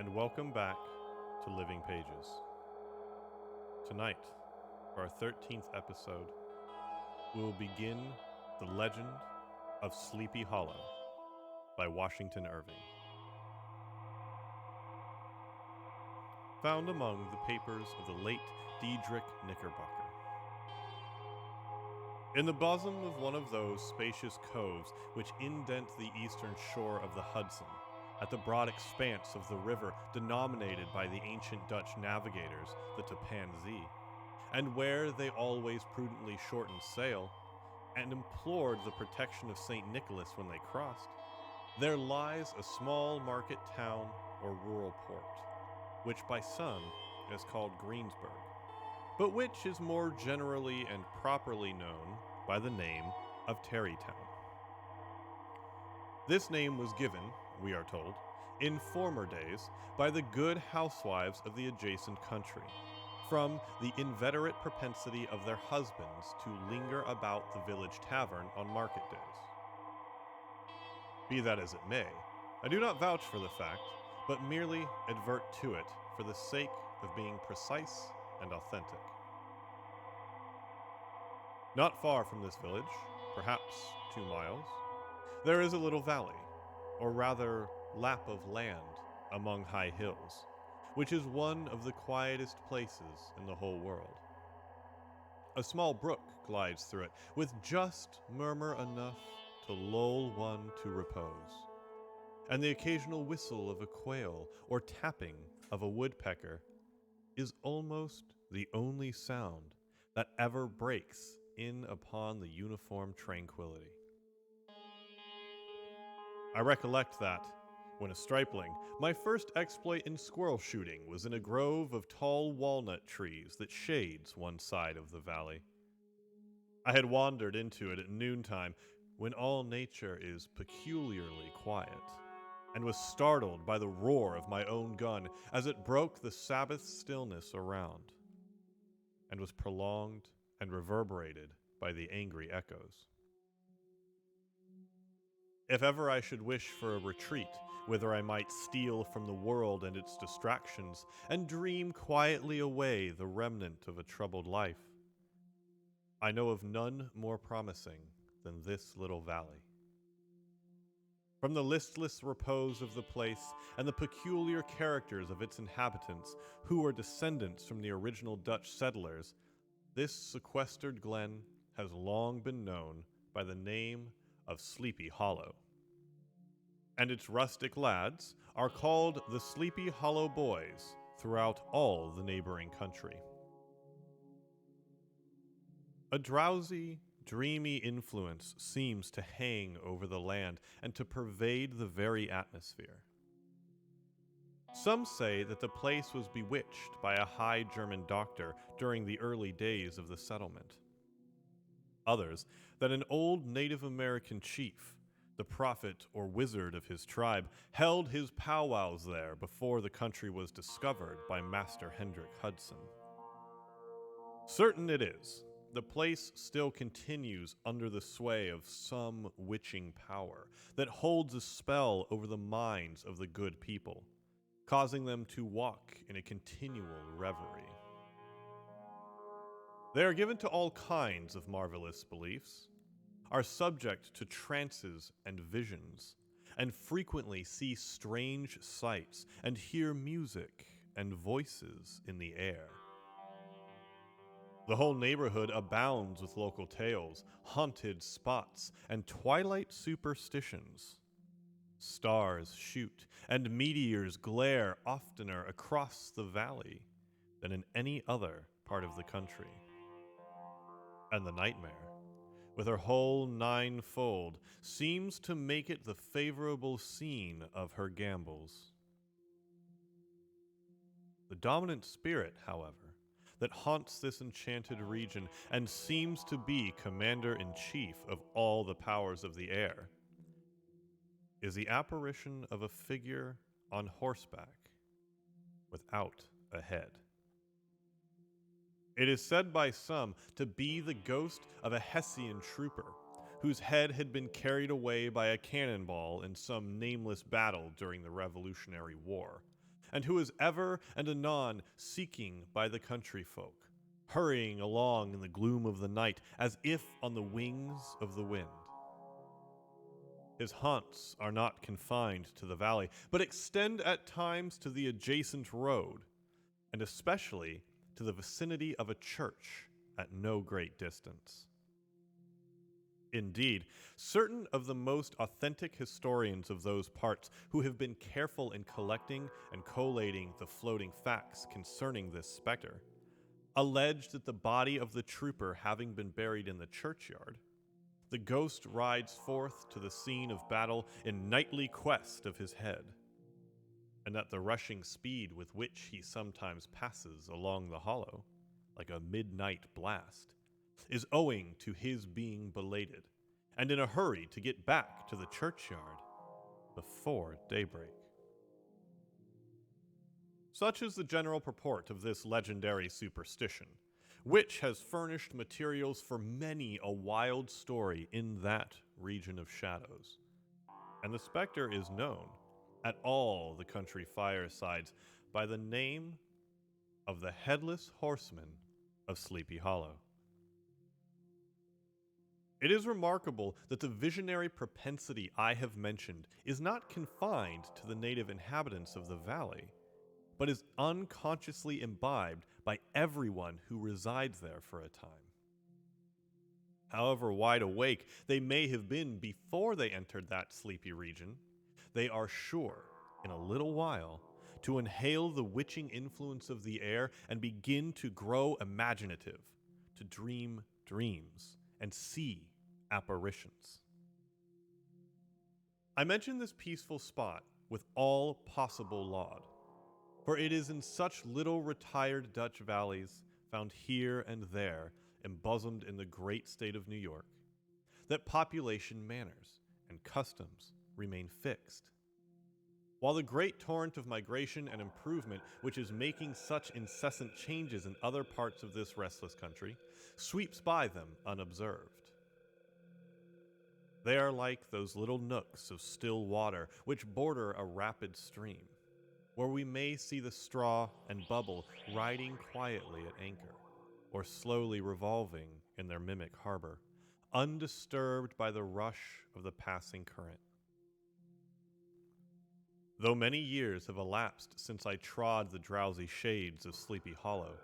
and welcome back to Living Pages. Tonight, for our 13th episode, we will begin The Legend of Sleepy Hollow by Washington Irving. Found among the papers of the late Diedrich Knickerbocker. In the bosom of one of those spacious coves which indent the eastern shore of the Hudson, at the broad expanse of the river denominated by the ancient Dutch navigators the Tappan Zee, and where they always prudently shortened sail, and implored the protection of St. Nicholas when they crossed, there lies a small market town or rural port, which by some is called Greensburg, but which is more generally and properly known by the name of Tarrytown. This name was given, we are told, in former days by the good housewives of the adjacent country, from the inveterate propensity of their husbands to linger about the village tavern on market days. Be that as it may, I do not vouch for the fact, but merely advert to it for the sake of being precise and authentic. Not far from this village, perhaps 2 miles, there is a little valley, or rather lap of land among high hills, which is one of the quietest places in the whole world. A small brook glides through it, with just murmur enough to lull one to repose, and the occasional whistle of a quail or tapping of a woodpecker is almost the only sound that ever breaks in upon the uniform tranquility. I recollect that, when a stripling, my first exploit in squirrel shooting was in a grove of tall walnut trees that shades one side of the valley. I had wandered into it at noontime, when all nature is peculiarly quiet, and was startled by the roar of my own gun as it broke the Sabbath stillness around, and was prolonged and reverberated by the angry echoes. If ever I should wish for a retreat, whither I might steal from the world and its distractions, and dream quietly away the remnant of a troubled life, I know of none more promising than this little valley. From the listless repose of the place and the peculiar characters of its inhabitants, who were descendants from the original Dutch settlers, this sequestered glen has long been known by the name of Sleepy Hollow. And its rustic lads are called the Sleepy Hollow Boys throughout all the neighboring country. A drowsy, dreamy influence seems to hang over the land and to pervade the very atmosphere. Some say that the place was bewitched by a high German doctor during the early days of the settlement. Others, that an old Native American chief, the prophet or wizard of his tribe, held his powwows there before the country was discovered by Master Hendrik Hudson. Certain it is, the place still continues under the sway of some witching power that holds a spell over the minds of the good people, causing them to walk in a continual reverie. They are given to all kinds of marvelous beliefs, are subject to trances and visions, and frequently see strange sights and hear music and voices in the air. The whole neighborhood abounds with local tales, haunted spots, and twilight superstitions. Stars shoot, and meteors glare oftener across the valley than in any other part of the country. And the nightmare, with her whole ninefold, seems to make it the favorable scene of her gambols. The dominant spirit, however, that haunts this enchanted region and seems to be commander-in-chief of all the powers of the air, is the apparition of a figure on horseback without a head. It is said by some to be the ghost of a Hessian trooper, whose head had been carried away by a cannonball in some nameless battle during the Revolutionary War, and who is ever and anon seeking by the country folk, hurrying along in the gloom of the night as if on the wings of the wind. His haunts are not confined to the valley, but extend at times to the adjacent road, and especially to the vicinity of a church at no great distance. Indeed, certain of the most authentic historians of those parts who have been careful in collecting and collating the floating facts concerning this specter allege that the body of the trooper having been buried in the churchyard, the ghost rides forth to the scene of battle in nightly quest of his head, and that the rushing speed with which he sometimes passes along the hollow, like a midnight blast, is owing to his being belated, and in a hurry to get back to the churchyard before daybreak. Such is the general purport of this legendary superstition, which has furnished materials for many a wild story in that region of shadows. And the specter is known at all the country firesides by the name of the Headless Horseman of Sleepy Hollow. It is remarkable that the visionary propensity I have mentioned is not confined to the native inhabitants of the valley, but is unconsciously imbibed by everyone who resides there for a time. However wide awake they may have been before they entered that sleepy region, they are sure, in a little while, to inhale the witching influence of the air and begin to grow imaginative, to dream dreams, and see apparitions. I mention this peaceful spot with all possible laud, for it is in such little retired Dutch valleys, found here and there, embosomed in the great state of New York, that population manners and customs remain fixed. While the great torrent of migration and improvement which is making such incessant changes in other parts of this restless country sweeps by them unobserved. They are like those little nooks of still water which border a rapid stream, where we may see the straw and bubble riding quietly at anchor, or slowly revolving in their mimic harbor, undisturbed by the rush of the passing current. Though many years have elapsed since I trod the drowsy shades of Sleepy Hollow,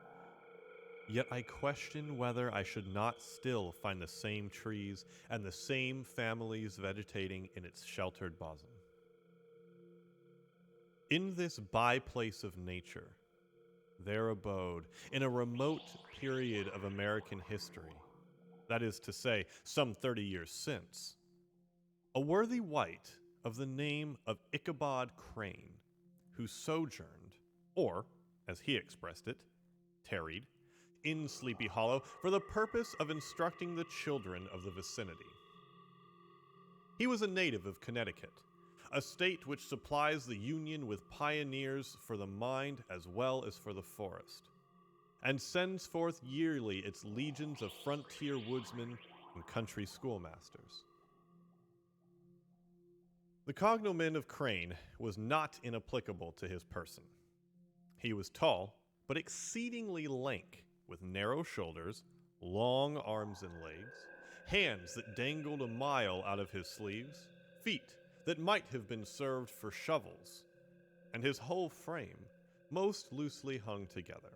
yet I question whether I should not still find the same trees and the same families vegetating in its sheltered bosom. In this by-place of nature, there abode, in a remote period of American history, that is to say, some 30 years since, a worthy wight of the name of Ichabod Crane, who sojourned, or, as he expressed it, tarried, in Sleepy Hollow for the purpose of instructing the children of the vicinity. He was a native of Connecticut, a state which supplies the Union with pioneers for the mind as well as for the forest, and sends forth yearly its legions of frontier woodsmen and country schoolmasters. The cognomen of Crane was not inapplicable to his person. He was tall, but exceedingly lank, with narrow shoulders, long arms and legs, hands that dangled a mile out of his sleeves, feet that might have been served for shovels, and his whole frame most loosely hung together.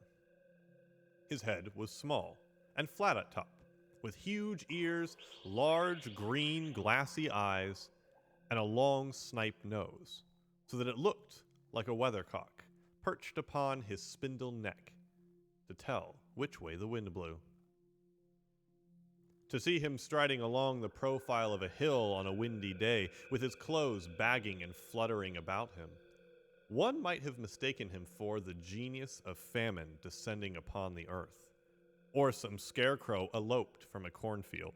His head was small and flat at top, with huge ears, large green glassy eyes, and a long snipe nose, so that it looked like a weathercock perched upon his spindle neck to tell which way the wind blew. To see him striding along the profile of a hill on a windy day, with his clothes bagging and fluttering about him, one might have mistaken him for the genius of famine descending upon the earth, or some scarecrow eloped from a cornfield.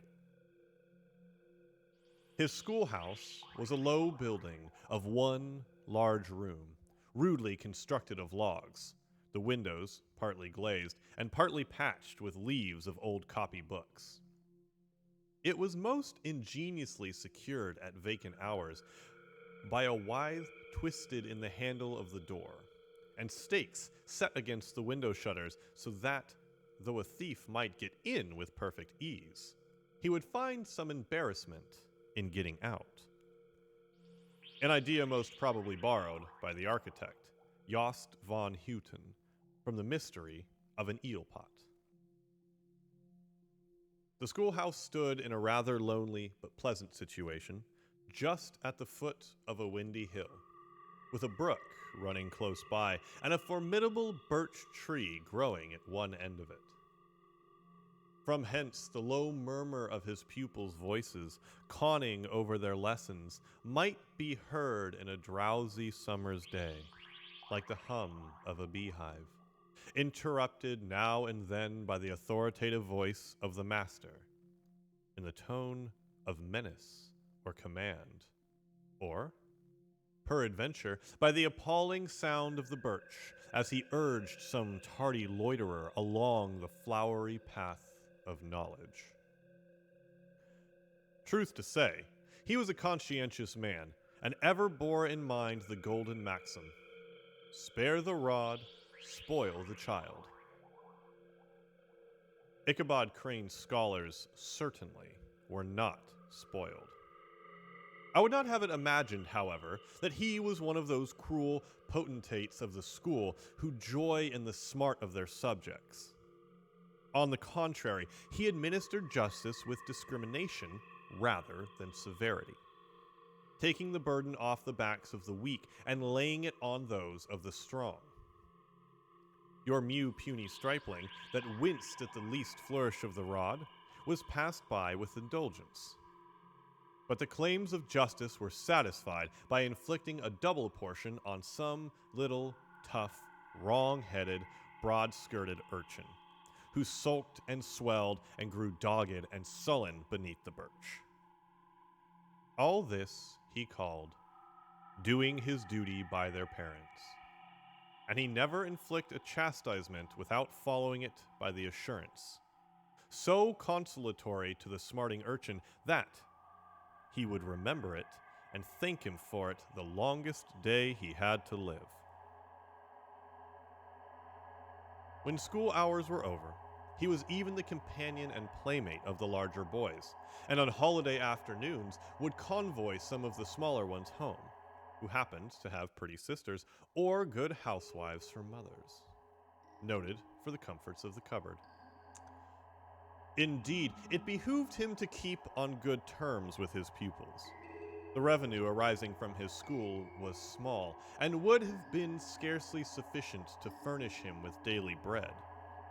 His schoolhouse was a low building of one large room, rudely constructed of logs, the windows partly glazed and partly patched with leaves of old copy books. It was most ingeniously secured at vacant hours by a withe twisted in the handle of the door, and stakes set against the window shutters so that, though a thief might get in with perfect ease, he would find some embarrassment in getting out. An idea most probably borrowed by the architect, Jost von Hutten, from the mystery of an eel pot. The schoolhouse stood in a rather lonely but pleasant situation, just at the foot of a windy hill, with a brook running close by and a formidable birch tree growing at one end of it. From hence the low murmur of his pupils' voices, conning over their lessons, might be heard in a drowsy summer's day, like the hum of a beehive, interrupted now and then by the authoritative voice of the master, in the tone of menace or command, or, peradventure, by the appalling sound of the birch as he urged some tardy loiterer along the flowery path of knowledge. Truth to say, he was a conscientious man, and ever bore in mind the golden maxim, spare the rod, spoil the child. Ichabod Crane's scholars certainly were not spoiled. I would not have it imagined, however, that he was one of those cruel potentates of the school who joy in the smart of their subjects. On the contrary, he administered justice with discrimination rather than severity, taking the burden off the backs of the weak and laying it on those of the strong. Your puny stripling that winced at the least flourish of the rod was passed by with indulgence. But the claims of justice were satisfied by inflicting a double portion on some little, tough, wrong-headed, broad-skirted urchin, who sulked and swelled and grew dogged and sullen beneath the birch. All this he called doing his duty by their parents, and he never inflict a chastisement without following it by the assurance, so consolatory to the smarting urchin that he would remember it and thank him for it the longest day he had to live. When school hours were over, he was even the companion and playmate of the larger boys, and on holiday afternoons would convoy some of the smaller ones home, who happened to have pretty sisters or good housewives for mothers, noted for the comforts of the cupboard. Indeed, it behooved him to keep on good terms with his pupils. The revenue arising from his school was small, and would have been scarcely sufficient to furnish him with daily bread,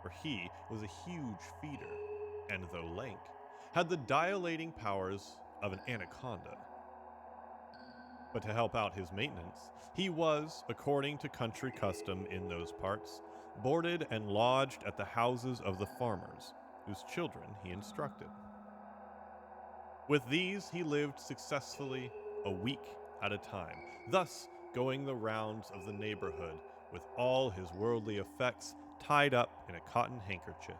for he was a huge feeder, and though lank, had the dilating powers of an anaconda. But to help out his maintenance, he was, according to country custom in those parts, boarded and lodged at the houses of the farmers, whose children he instructed. With these he lived successfully a week at a time, thus going the rounds of the neighborhood with all his worldly effects tied up in a cotton handkerchief.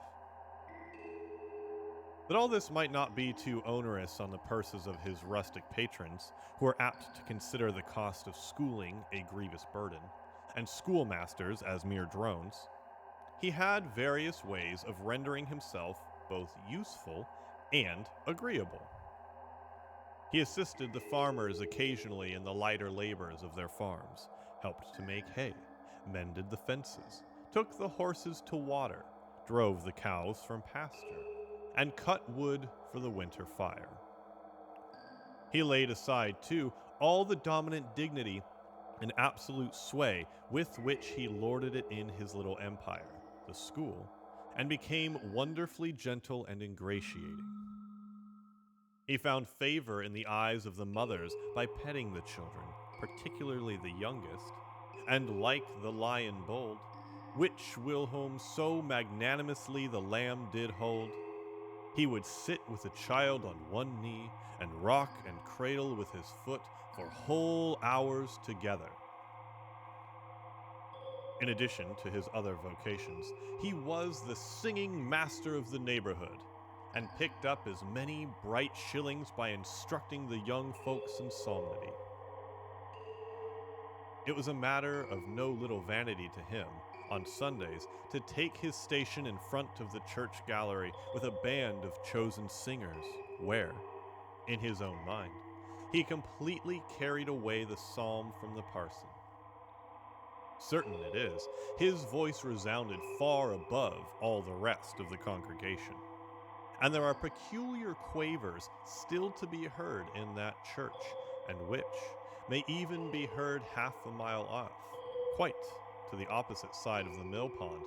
That all this might not be too onerous on the purses of his rustic patrons, who are apt to consider the cost of schooling a grievous burden, and schoolmasters as mere drones, he had various ways of rendering himself both useful and agreeable. He assisted the farmers occasionally in the lighter labors of their farms, helped to make hay, mended the fences, took the horses to water, drove the cows from pasture, and cut wood for the winter fire. He laid aside, too, all the dominant dignity and absolute sway with which he lorded it in his little empire, the school, and became wonderfully gentle and ingratiating. He found favor in the eyes of the mothers by petting the children, particularly the youngest, and like the lion bold, which whilom so magnanimously the lamb did hold, he would sit with the child on one knee and rock and cradle with his foot for whole hours together. In addition to his other vocations, he was the singing master of the neighborhood, and picked up as many bright shillings by instructing the young folks in psalmody. It was a matter of no little vanity to him, on Sundays, to take his station in front of the church gallery with a band of chosen singers, where, in his own mind, he completely carried away the psalm from the parson. Certain it is, his voice resounded far above all the rest of the congregation, and there are peculiar quavers still to be heard in that church, and which may even be heard half a mile off, quite to the opposite side of the mill pond,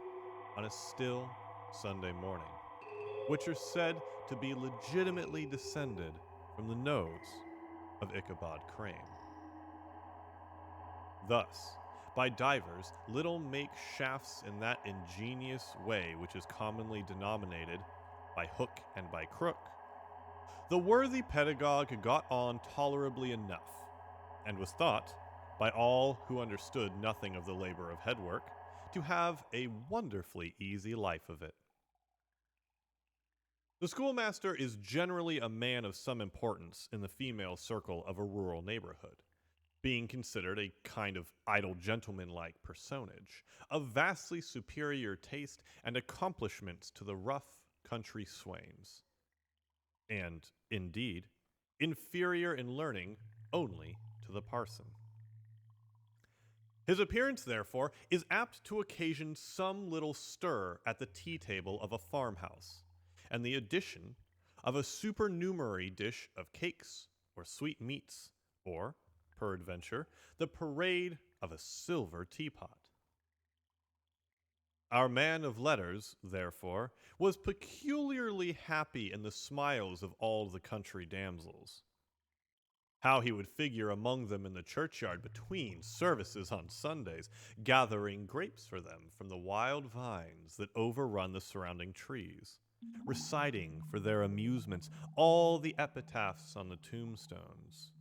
on a still Sunday morning, which are said to be legitimately descended from the nose of Ichabod Crane. Thus, by divers, little make shafts in that ingenious way which is commonly denominated by hook and by crook, the worthy pedagogue got on tolerably enough, and was thought, by all who understood nothing of the labor of headwork, to have a wonderfully easy life of it. The schoolmaster is generally a man of some importance in the female circle of a rural neighborhood, being considered a kind of idle gentleman-like personage, of vastly superior taste and accomplishments to the rough country swains, and, indeed, inferior in learning only to the parson. His appearance, therefore, is apt to occasion some little stir at the tea-table of a farmhouse, and the addition of a supernumerary dish of cakes or sweetmeats, or, peradventure, the parade of a silver teapot. Our man of letters, therefore, was peculiarly happy in the smiles of all the country damsels. How he would figure among them in the churchyard between services on Sundays, gathering grapes for them from the wild vines that overrun the surrounding trees, reciting for their amusements all the epitaphs on the tombstones,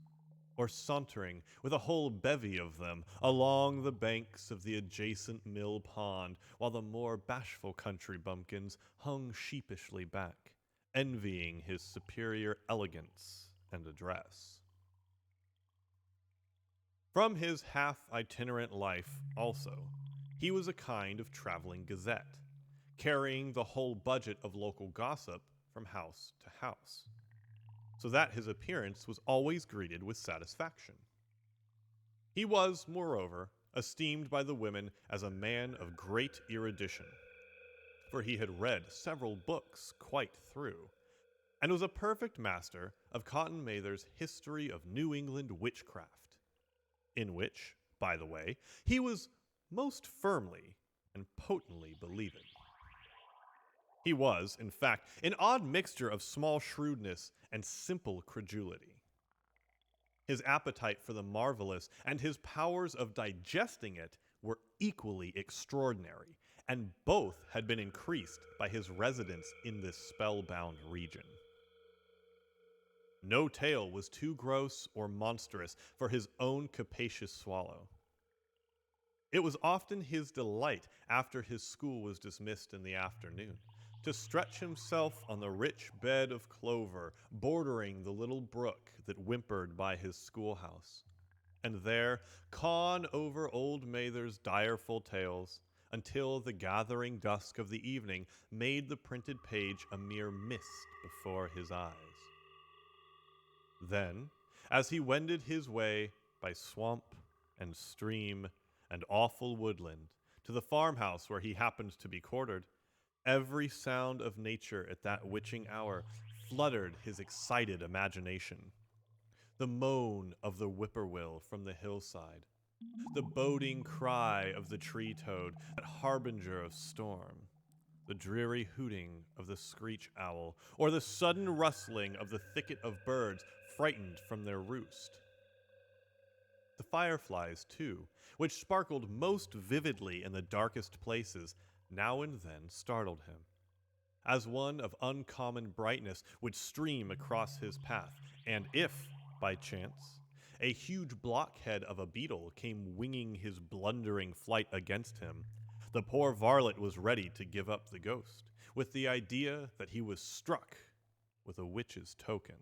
or sauntering with a whole bevy of them along the banks of the adjacent mill pond, while the more bashful country bumpkins hung sheepishly back, envying his superior elegance and address. From his half-itinerant life, also, he was a kind of traveling gazette, carrying the whole budget of local gossip from house to house, so that his appearance was always greeted with satisfaction. He was, moreover, esteemed by the women as a man of great erudition, for he had read several books quite through, and was a perfect master of Cotton Mather's History of New England Witchcraft, in which, by the way, he was most firmly and potently believing. He was, in fact, an odd mixture of small shrewdness and simple credulity. His appetite for the marvelous and his powers of digesting it were equally extraordinary, and both had been increased by his residence in this spellbound region. No tale was too gross or monstrous for his own capacious swallow. It was often his delight, after his school was dismissed in the afternoon, to stretch himself on the rich bed of clover bordering the little brook that whimpered by his schoolhouse, and there con over old Mather's direful tales until the gathering dusk of the evening made the printed page a mere mist before his eyes. Then, as he wended his way by swamp and stream and awful woodland to the farmhouse where he happened to be quartered, every sound of nature at that witching hour fluttered his excited imagination. The moan of the whippoorwill from the hillside, the boding cry of the tree-toad, that harbinger of storm, the dreary hooting of the screech owl, or the sudden rustling of the thicket of birds frightened from their roost. The fireflies, too, which sparkled most vividly in the darkest places, now and then startled him, as one of uncommon brightness would stream across his path, and if, by chance, a huge blockhead of a beetle came winging his blundering flight against him, the poor varlet was ready to give up the ghost, with the idea that he was struck with a witch's token.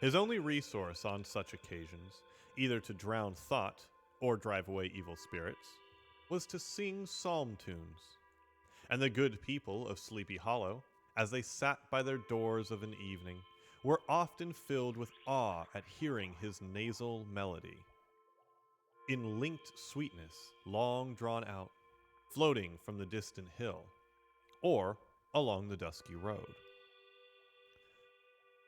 His only resource on such occasions, either to drown thought or drive away evil spirits, was to sing psalm tunes. And the good people of Sleepy Hollow, as they sat by their doors of an evening, were often filled with awe at hearing his nasal melody, in linked sweetness long drawn out, floating from the distant hill, or along the dusky road.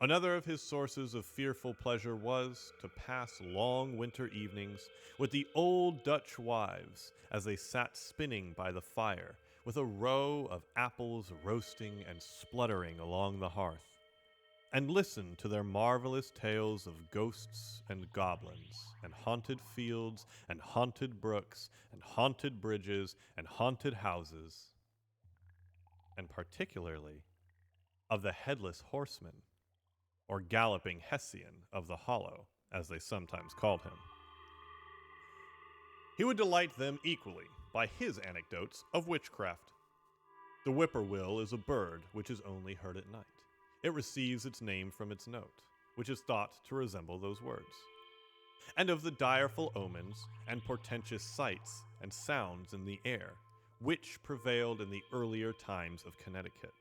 Another of his sources of fearful pleasure was to pass long winter evenings with the old Dutch wives as they sat spinning by the fire, with a row of apples roasting and spluttering along the hearth, and listened to their marvelous tales of ghosts and goblins, and haunted fields, and haunted brooks, and haunted bridges, and haunted houses, and particularly of the headless horseman, or galloping Hessian of the Hollow, as they sometimes called him. He would delight them equally by his anecdotes of witchcraft. The whippoorwill is a bird which is only heard at night. It receives its name from its note, which is thought to resemble those words, and of the direful omens and portentous sights and sounds in the air, which prevailed in the earlier times of Connecticut,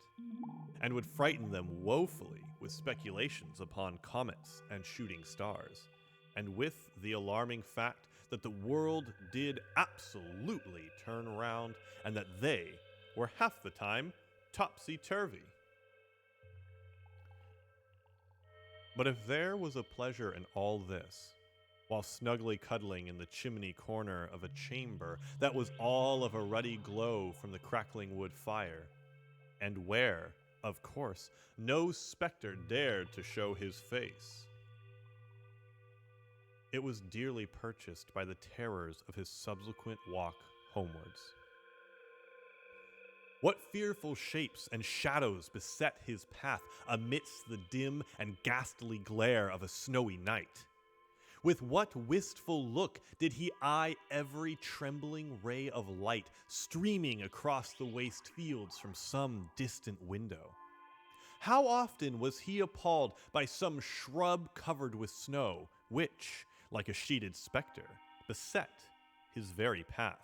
and would frighten them woefully with speculations upon comets and shooting stars, and with the alarming fact that the world did absolutely turn round, and that they were half the time topsy-turvy. But if there was a pleasure in all this, while snugly cuddling in the chimney corner of a chamber that was all of a ruddy glow from the crackling wood fire, and where, of course, no specter dared to show his face, it was dearly purchased by the terrors of his subsequent walk homewards. What fearful shapes and shadows beset his path amidst the dim and ghastly glare of a snowy night! With what wistful look did he eye every trembling ray of light streaming across the waste fields from some distant window! How often was he appalled by some shrub covered with snow, which, like a sheeted spectre, beset his very path!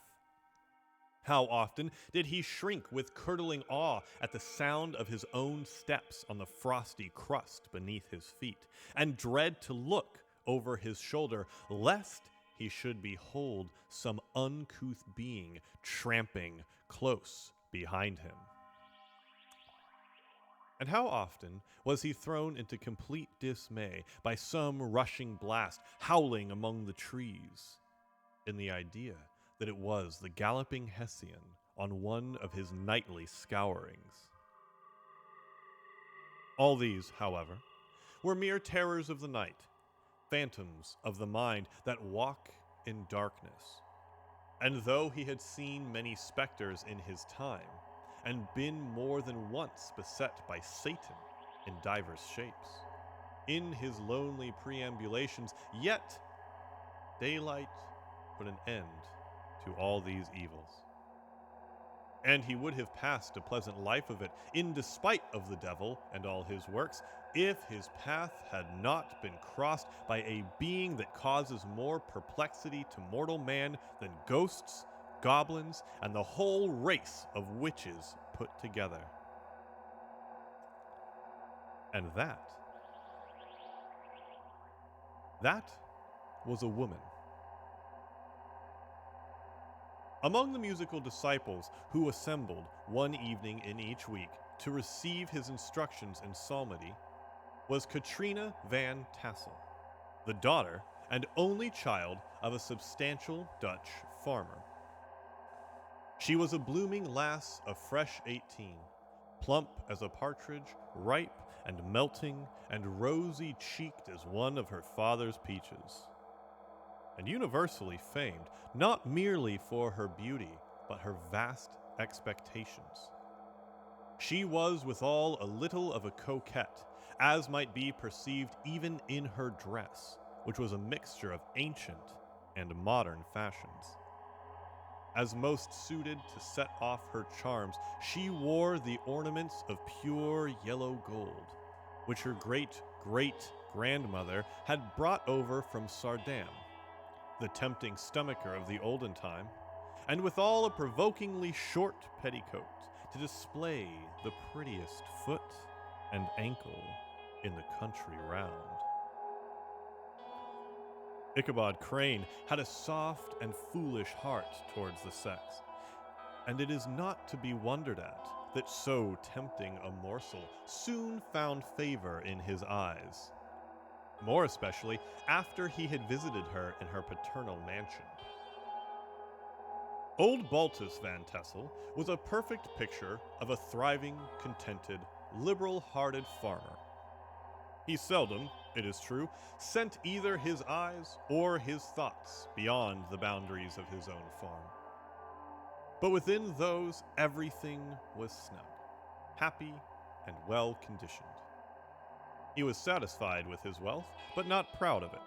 How often did he shrink with curdling awe at the sound of his own steps on the frosty crust beneath his feet, and dread to look over his shoulder, lest he should behold some uncouth being tramping close behind him. And how often was he thrown into complete dismay by some rushing blast howling among the trees, in the idea that it was the galloping Hessian on one of his nightly scourings. All these, however, were mere terrors of the night, phantoms of the mind that walk in darkness. And though he had seen many specters in his time, and been more than once beset by Satan in divers shapes, in his lonely preambulations, yet daylight put an end to all these evils. And he would have passed a pleasant life of it, in despite of the devil and all his works, if his path had not been crossed by a being that causes more perplexity to mortal man than ghosts, goblins, and the whole race of witches put together. And that was a woman. Among the musical disciples who assembled one evening in each week to receive his instructions in psalmody was Katrina van Tassel, the daughter and only child of a substantial Dutch farmer. She was a blooming lass of fresh 18, plump as a partridge, ripe and melting, and rosy-cheeked as one of her father's peaches, and universally famed not merely for her beauty, but her vast expectations. She was withal a little of a coquette, as might be perceived even in her dress, which was a mixture of ancient and modern fashions. As most suited to set off her charms, she wore the ornaments of pure yellow gold, which her great-great-grandmother had brought over from Sardam, the tempting stomacher of the olden time, and withal a provokingly short petticoat to display the prettiest foot and ankle in the country round. Ichabod Crane had a soft and foolish heart towards the sex, and it is not to be wondered at that so tempting a morsel soon found favor in his eyes, more especially after he had visited her in her paternal mansion. Old Baltus Van Tessel was a perfect picture of a thriving, contented, liberal-hearted farmer. He seldom, it is true, sent either his eyes or his thoughts beyond the boundaries of his own farm. But within those, everything was snug, happy, and well-conditioned. He was satisfied with his wealth, but not proud of it,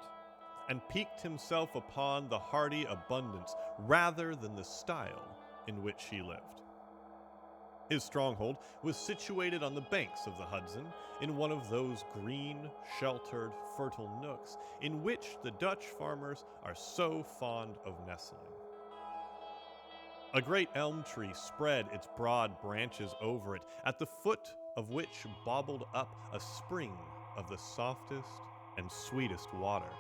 and piqued himself upon the hearty abundance rather than the style in which he lived. His stronghold was situated on the banks of the Hudson, in one of those green, sheltered, fertile nooks in which the Dutch farmers are so fond of nestling. A great elm tree spread its broad branches over it, at the foot of which bobbled up a spring of the softest and sweetest water,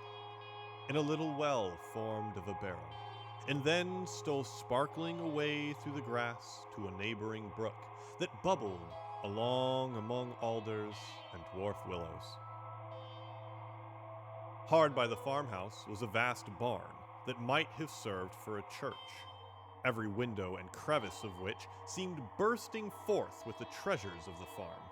in a little well formed of a barrel, and then stole sparkling away through the grass to a neighboring brook that bubbled along among alders and dwarf willows. Hard by the farmhouse was a vast barn that might have served for a church, every window and crevice of which seemed bursting forth with the treasures of the farm.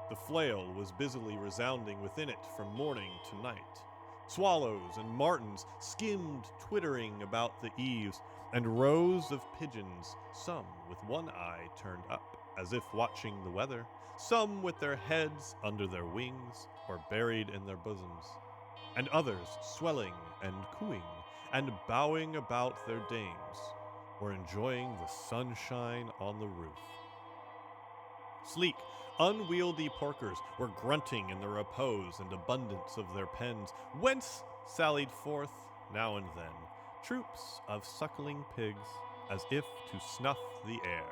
The flail was busily resounding within it from morning to night. Swallows and martins skimmed twittering about the eaves, and rows of pigeons, some with one eye turned up, as if watching the weather, some with their heads under their wings or buried in their bosoms, and others swelling and cooing and bowing about their dames, were enjoying the sunshine on the roof. Sleek, unwieldy porkers were grunting in the repose and abundance of their pens, whence sallied forth, now and then, troops of suckling pigs, as if to snuff the air.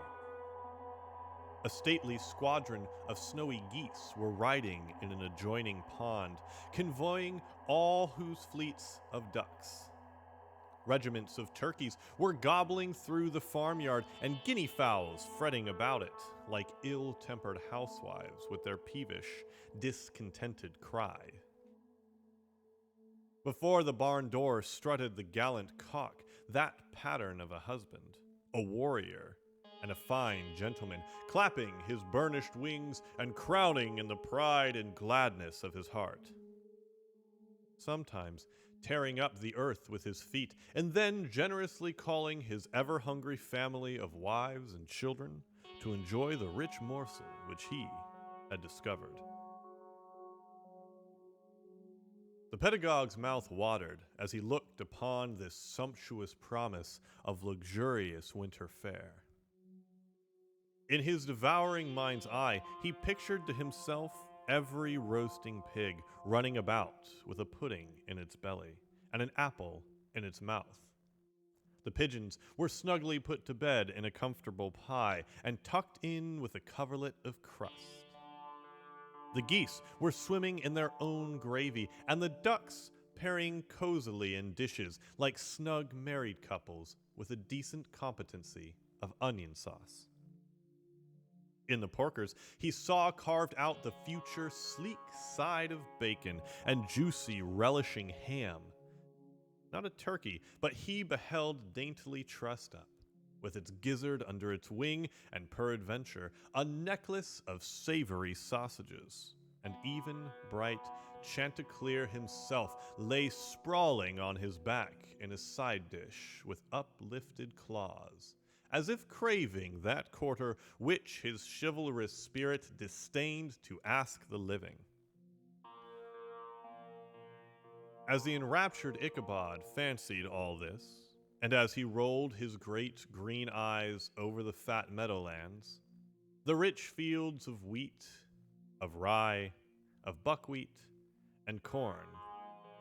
A stately squadron of snowy geese were riding in an adjoining pond, convoying all whose fleets of ducks. Regiments of turkeys were gobbling through the farmyard, and guinea fowls fretting about it, like ill-tempered housewives with their peevish, discontented cry. Before the barn door strutted the gallant cock, that pattern of a husband, a warrior, and a fine gentleman, clapping his burnished wings and crowning in the pride and gladness of his heart. Sometimes tearing up the earth with his feet, and then generously calling his ever-hungry family of wives and children to enjoy the rich morsel which he had discovered. The pedagogue's mouth watered as he looked upon this sumptuous promise of luxurious winter fare. In his devouring mind's eye, he pictured to himself every roasting pig running about with a pudding in its belly and an apple in its mouth. The pigeons were snugly put to bed in a comfortable pie and tucked in with a coverlet of crust. The geese were swimming in their own gravy, and the ducks pairing cozily in dishes like snug married couples with a decent competency of onion sauce. In the porkers, he saw carved out the future sleek side of bacon and juicy, relishing ham. Not a turkey, but he beheld daintily trussed up, with its gizzard under its wing, and peradventure a necklace of savory sausages. And even bright Chanticleer himself lay sprawling on his back in a side dish with uplifted claws, as if craving that quarter which his chivalrous spirit disdained to ask the living. As the enraptured Ichabod fancied all this, and as he rolled his great green eyes over the fat meadowlands, the rich fields of wheat, of rye, of buckwheat, and corn,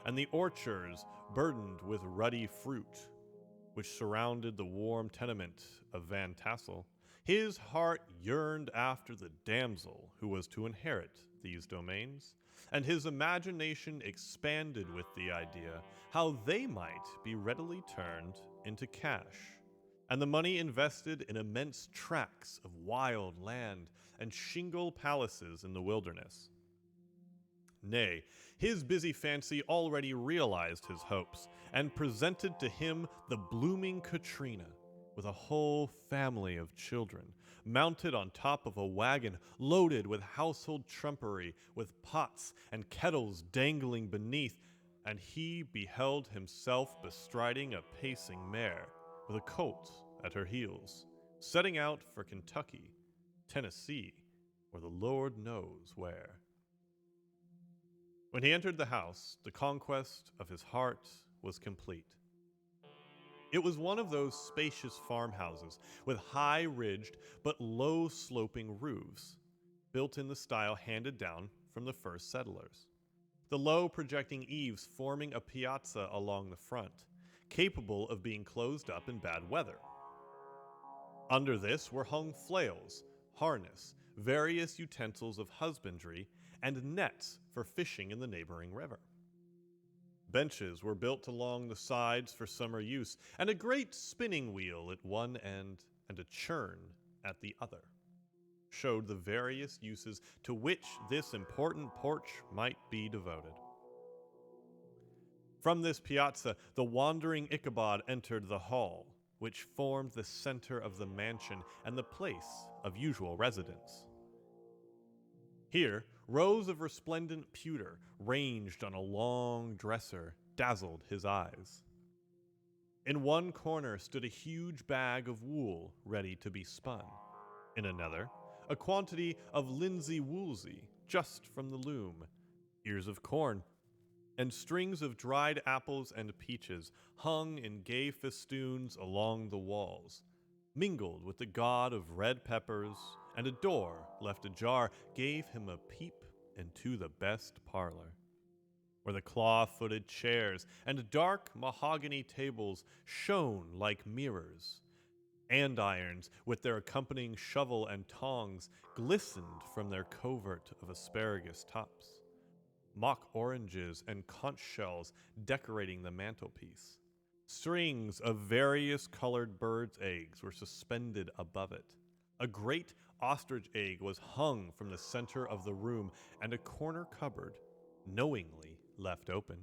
and the orchards burdened with ruddy fruit, which surrounded the warm tenement of Van Tassel, his heart yearned after the damsel who was to inherit these domains, and his imagination expanded with the idea how they might be readily turned into cash, and the money invested in immense tracts of wild land and shingle palaces in the wilderness. Nay, his busy fancy already realized his hopes, and presented to him the blooming Katrina, with a whole family of children, mounted on top of a wagon loaded with household trumpery, with pots and kettles dangling beneath, and he beheld himself bestriding a pacing mare, with a colt at her heels, setting out for Kentucky, Tennessee, or the Lord knows where. When he entered the house, the conquest of his heart was complete. It was one of those spacious farmhouses with high-ridged but low-sloping roofs, built in the style handed down from the first settlers. The low projecting eaves forming a piazza along the front, capable of being closed up in bad weather. Under this were hung flails, harness, various utensils of husbandry, and nets for fishing in the neighboring river. Benches were built along the sides for summer use, and a great spinning wheel at one end and a churn at the other showed the various uses to which this important porch might be devoted. From this piazza, the wandering Ichabod entered the hall, which formed the center of the mansion and the place of usual residence. Here, rows of resplendent pewter, ranged on a long dresser, dazzled his eyes. In one corner stood a huge bag of wool ready to be spun. In another, a quantity of linsey-woolsey, just from the loom, ears of corn, and strings of dried apples and peaches hung in gay festoons along the walls, mingled with the god of red peppers, and a door left ajar gave him a peep into the best parlor, where the claw-footed chairs and dark mahogany tables shone like mirrors. Andirons, with their accompanying shovel and tongs, glistened from their covert of asparagus tops. Mock oranges and conch shells decorating the mantelpiece. Strings of various colored birds' eggs were suspended above it. A great ostrich egg was hung from the center of the room, and a corner cupboard, knowingly left open,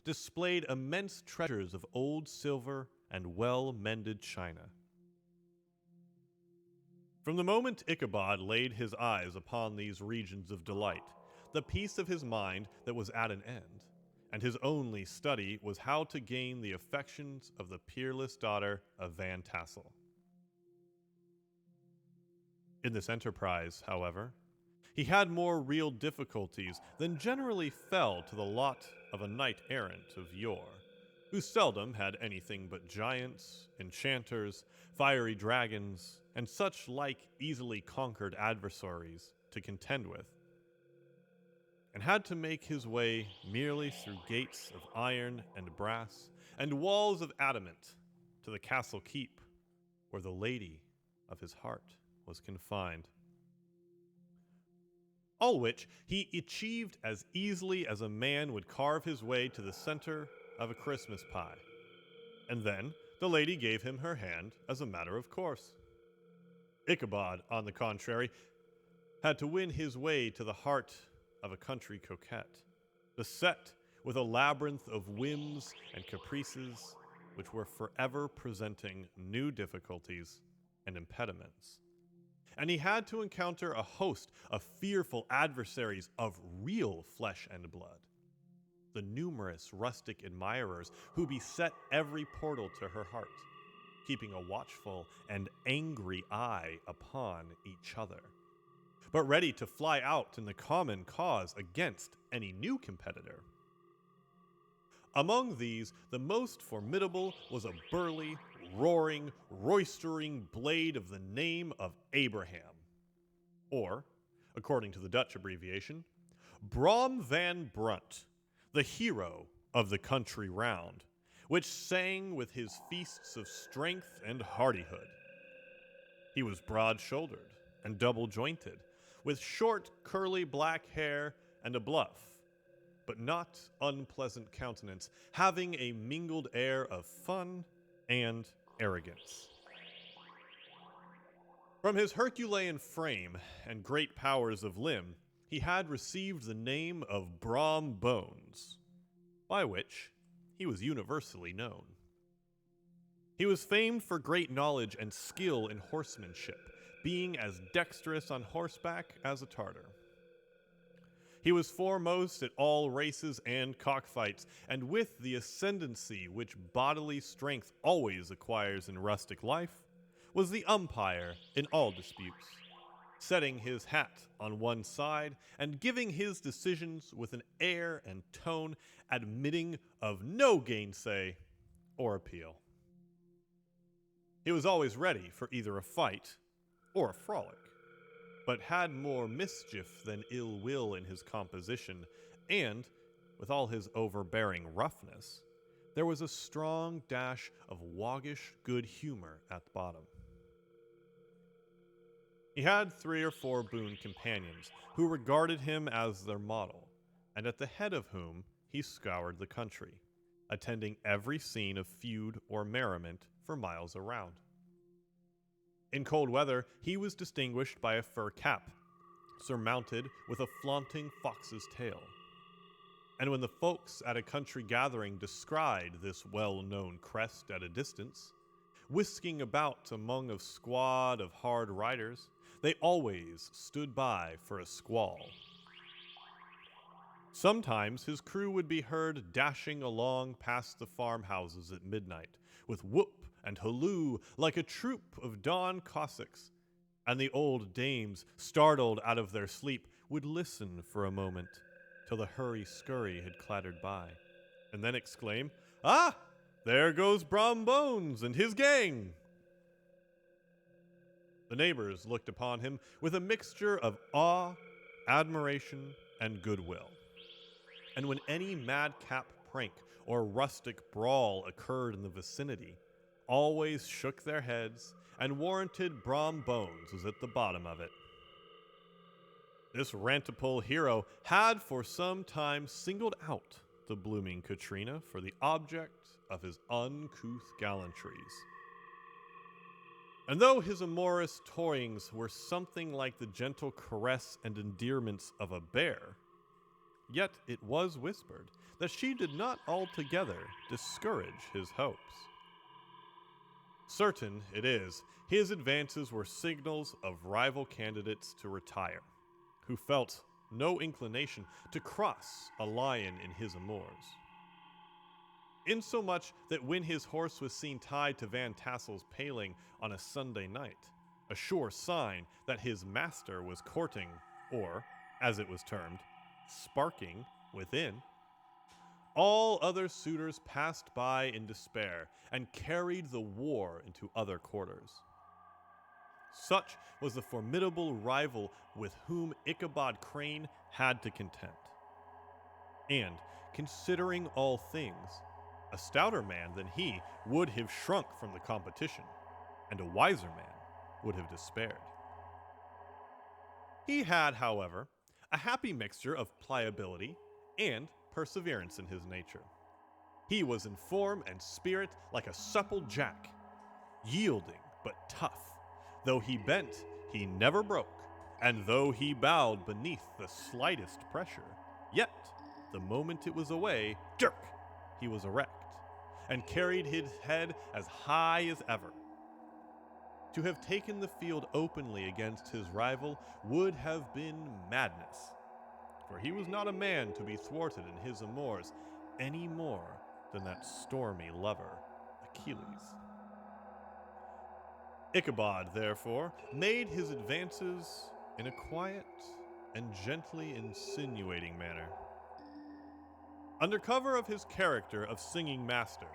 displayed immense treasures of old silver and well-mended china. From the moment Ichabod laid his eyes upon these regions of delight, the peace of his mind that was at an end, and his only study was how to gain the affections of the peerless daughter of Van Tassel. In this enterprise, however, he had more real difficulties than generally fell to the lot of a knight-errant of yore, who seldom had anything but giants, enchanters, fiery dragons, and such like easily conquered adversaries to contend with, and had to make his way merely through gates of iron and brass and walls of adamant to the castle keep, where the lady of his heart was confined. All which he achieved as easily as a man would carve his way to the center of a Christmas pie, and then the lady gave him her hand as a matter of course. Ichabod, on the contrary, had to win his way to the heart of a country coquette, beset with a labyrinth of whims and caprices which were forever presenting new difficulties and impediments. And he had to encounter a host of fearful adversaries of real flesh and blood, the numerous rustic admirers who beset every portal to her heart, keeping a watchful and angry eye upon each other, but ready to fly out in the common cause against any new competitor. Among these, the most formidable was a burly, roaring, roistering blade of the name of Abraham, or, according to the Dutch abbreviation, Brom van Brunt, the hero of the country round, which sang with his feasts of strength and hardihood. He was broad-shouldered and double-jointed, with short, curly black hair and a bluff, but not unpleasant countenance, having a mingled air of fun and arrogance. From his Herculean frame and great powers of limb, he had received the name of Brom Bones, by which he was universally known. He was famed for great knowledge and skill in horsemanship, being as dexterous on horseback as a Tartar. He was foremost at all races and cockfights, and with the ascendancy which bodily strength always acquires in rustic life, was the umpire in all disputes, setting his hat on one side and giving his decisions with an air and tone admitting of no gainsay or appeal. He was always ready for either a fight or a frolic, but had more mischief than ill will in his composition, and, with all his overbearing roughness, there was a strong dash of waggish good humor at the bottom. He had 3 or 4 boon companions who regarded him as their model, and at the head of whom he scoured the country, attending every scene of feud or merriment for miles around. In cold weather, he was distinguished by a fur cap, surmounted with a flaunting fox's tail. And when the folks at a country gathering descried this well-known crest at a distance, whisking about among a squad of hard riders, they always stood by for a squall. Sometimes his crew would be heard dashing along past the farmhouses at midnight, with whoop and halloo like a troop of dawn Cossacks, and the old dames, startled out of their sleep, would listen for a moment till the hurry-scurry had clattered by, and then exclaim, "Ah, there goes Brom Bones and his gang!" The neighbors looked upon him with a mixture of awe, admiration, and goodwill. And when any madcap prank or rustic brawl occurred in the vicinity, always shook their heads and warranted Brom Bones was at the bottom of it. This rantipole hero had for some time singled out the blooming Katrina for the object of his uncouth gallantries. And though his amorous toyings were something like the gentle caress and endearments of a bear, yet it was whispered that she did not altogether discourage his hopes. Certain it is, his advances were signals of rival candidates to retire, who felt no inclination to cross a lion in his amours. Insomuch that when his horse was seen tied to Van Tassel's paling on a Sunday night, a sure sign that his master was courting, or, as it was termed, sparking within, all other suitors passed by in despair and carried the war into other quarters. Such was the formidable rival with whom Ichabod Crane had to contend. And, considering all things, a stouter man than he would have shrunk from the competition, and a wiser man would have despaired. He had, however, a happy mixture of pliability and perseverance in his nature. He was in form and spirit like a supple jack, yielding but tough. Though he bent, he never broke, and though he bowed beneath the slightest pressure, yet, the moment it was away, jerk, he was erect, and carried his head as high as ever. To have taken the field openly against his rival would have been madness, for he was not a man to be thwarted in his amours any more than that stormy lover, Achilles. Ichabod, therefore, made his advances in a quiet and gently insinuating manner. Under cover of his character of singing master,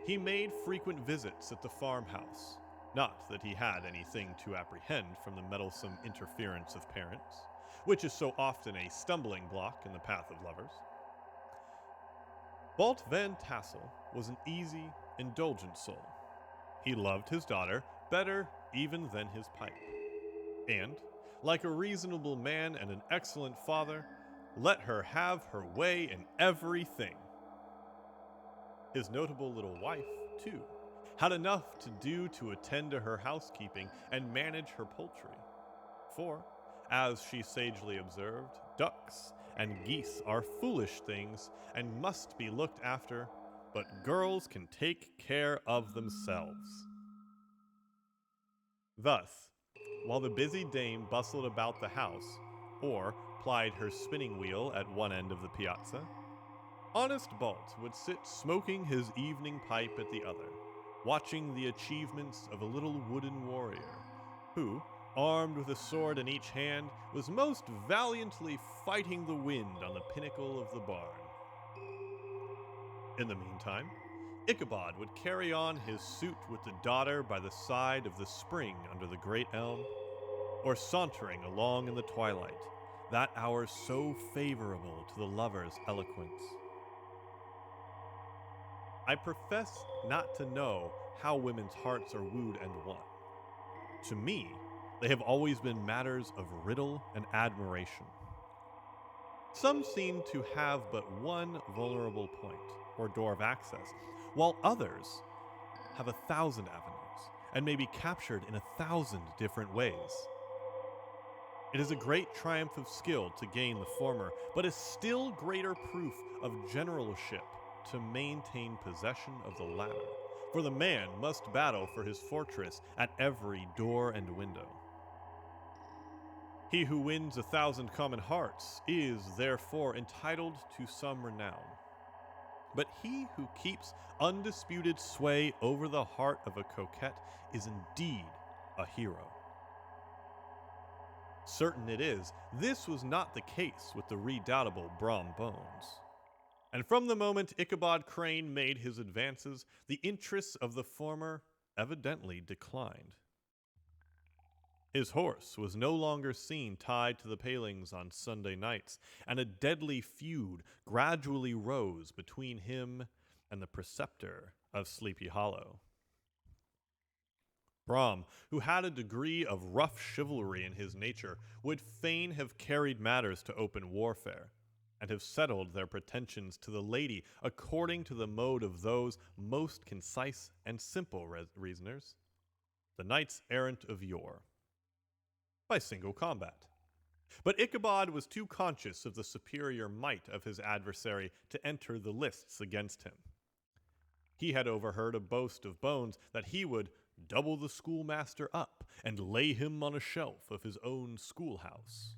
he made frequent visits at the farmhouse, not that he had anything to apprehend from the meddlesome interference of parents, which is so often a stumbling block in the path of lovers. Balt Van Tassel was an easy, indulgent soul. He loved his daughter better even than his pipe. And, like a reasonable man and an excellent father, let her have her way in everything. His notable little wife, too, had enough to do to attend to her housekeeping and manage her poultry. For, as she sagely observed, ducks and geese are foolish things and must be looked after, but girls can take care of themselves. Thus, while the busy dame bustled about the house, or plied her spinning wheel at one end of the piazza, honest Balt would sit smoking his evening pipe at the other, watching the achievements of a little wooden warrior, who, armed with a sword in each hand, was most valiantly fighting the wind on the pinnacle of the barn. In the meantime, Ichabod would carry on his suit with the daughter by the side of the spring under the great elm, or sauntering along in the twilight, that hour so favorable to the lover's eloquence. I profess not to know how women's hearts are wooed and won. To me, they have always been matters of riddle and admiration. Some seem to have but one vulnerable point, or door of access, while others have 1,000 avenues, and may be captured in 1,000 different ways. It is a great triumph of skill to gain the former, but a still greater proof of generalship to maintain possession of the latter, for the man must battle for his fortress at every door and window. He who wins 1,000 common hearts is, therefore, entitled to some renown. But he who keeps undisputed sway over the heart of a coquette is indeed a hero. Certain it is, this was not the case with the redoubtable Brom Bones. And from the moment Ichabod Crane made his advances, the interests of the former evidently declined. His horse was no longer seen tied to the palings on Sunday nights, and a deadly feud gradually rose between him and the preceptor of Sleepy Hollow. Brom, who had a degree of rough chivalry in his nature, would fain have carried matters to open warfare, and have settled their pretensions to the lady according to the mode of those most concise and simple reasoners, the knights errant of yore, by single combat. But Ichabod was too conscious of the superior might of his adversary to enter the lists against him. He had overheard a boast of Bones that he would double the schoolmaster up and lay him on a shelf of his own schoolhouse.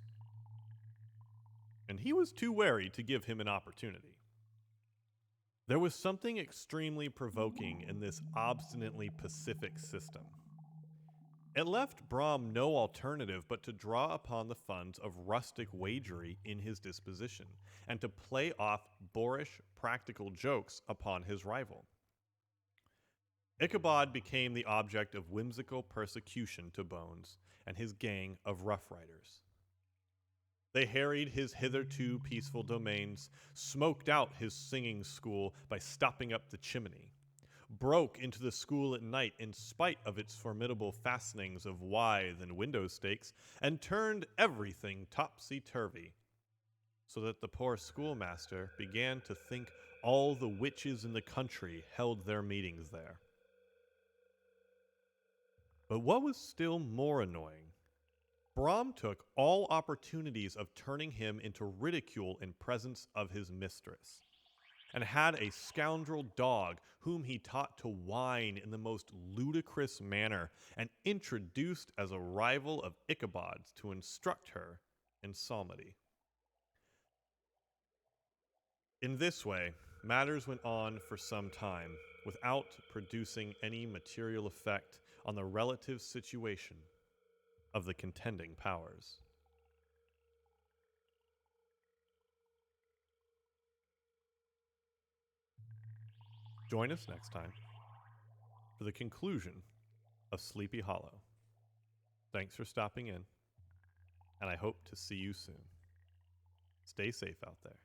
And he was too wary to give him an opportunity. There was something extremely provoking in this obstinately pacific system. It left Brom no alternative but to draw upon the funds of rustic wagery in his disposition, and to play off boorish practical jokes upon his rival. Ichabod became the object of whimsical persecution to Bones and his gang of rough riders. They harried his hitherto peaceful domains, smoked out his singing school by stopping up the chimney, broke into the school at night in spite of its formidable fastenings of withe and window stakes, and turned everything topsy-turvy, so that the poor schoolmaster began to think all the witches in the country held their meetings there. But what was still more annoying, Brom took all opportunities of turning him into ridicule in presence of his mistress, and had a scoundrel dog whom he taught to whine in the most ludicrous manner, and introduced as a rival of Ichabod's to instruct her in psalmody. In this way, matters went on for some time, without producing any material effect on the relative situation of the contending powers. Join us next time for the conclusion of Sleepy Hollow. Thanks for stopping in, and I hope to see you soon. Stay safe out there.